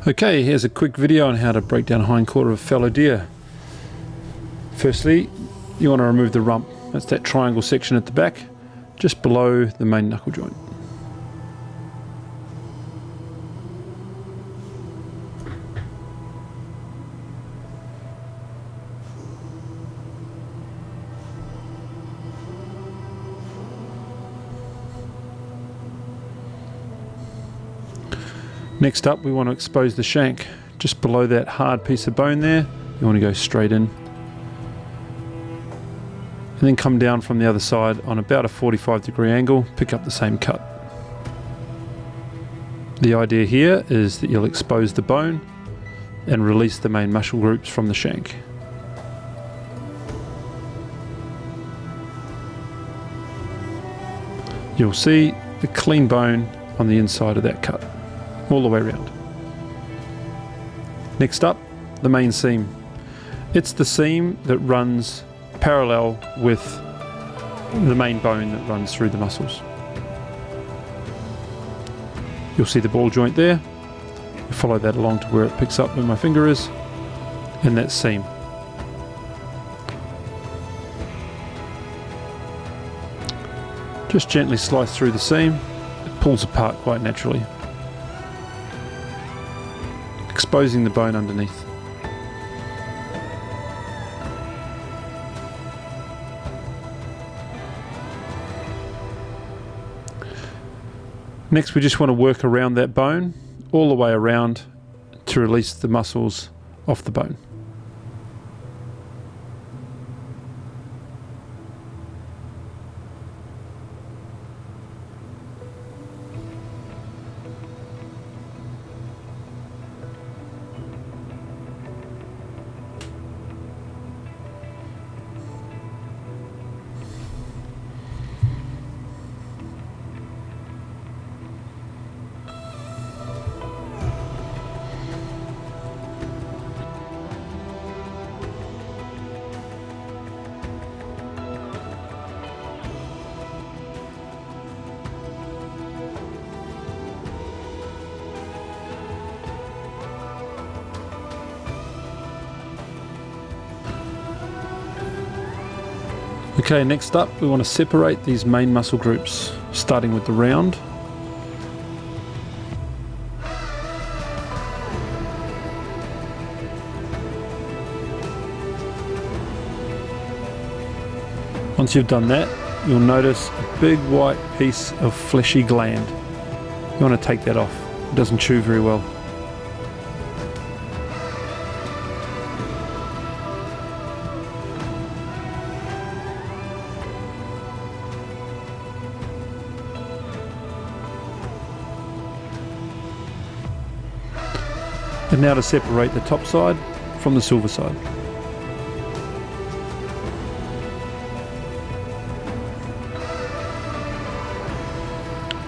Okay, here's a quick video on how to break down a hind quarter of a fallow deer. Firstly, you want to remove the rump. That's that triangle section at the back, just below the main knuckle joint. Next up, we want to expose the shank. Just below that hard piece of bone there, you want to go straight in. And then come down from the other side on about a 45-degree angle, pick up the same cut. The idea here is that you'll expose the bone and release the main muscle groups from the shank. You'll see the clean bone on the inside of that cut, all the way around. Next up, the main seam. It's the seam that runs parallel with the main bone that runs through the muscles. You'll see the ball joint there. You follow that along to where it picks up where my finger is, and that seam. Just gently slice through the seam. It pulls apart quite naturally, exposing the bone underneath. Next, we just want to work around that bone, all the way around, to release the muscles off the bone. Okay, next up we want to separate these main muscle groups, starting with the round. Once you've done that, you'll notice a big white piece of fleshy gland. You want to take that off. It doesn't chew very well. And now to separate the top side from the silver side.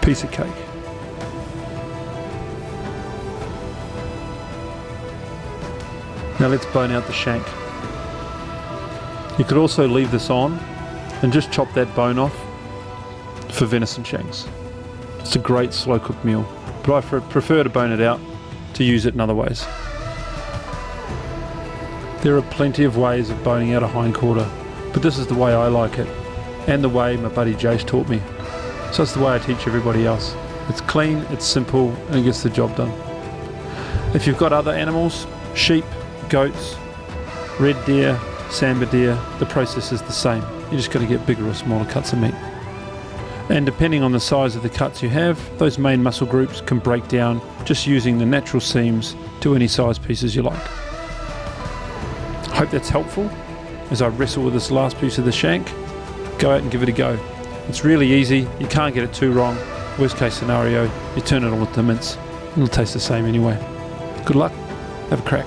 Piece of cake. Now let's bone out the shank. You could also leave this on and just chop that bone off for venison shanks. It's a great slow cooked meal, but I prefer to bone it out to use it in other ways. There are plenty of ways of boning out a hind quarter, but this is the way I like it, and the way my buddy Jace taught me. So it's the way I teach everybody else. It's clean, it's simple, and it gets the job done. If you've got other animals, sheep, goats, red deer, sambar deer, the process is the same. You just got to get bigger or smaller cuts of meat. And depending on the size of the cuts you have, those main muscle groups can break down just using the natural seams to any size pieces you like. Hope that's helpful as I wrestle with this last piece of the shank. Go out and give it a go. It's really easy, you can't get it too wrong. Worst case scenario, you turn it on with the mince. It'll taste the same anyway. Good luck, have a crack.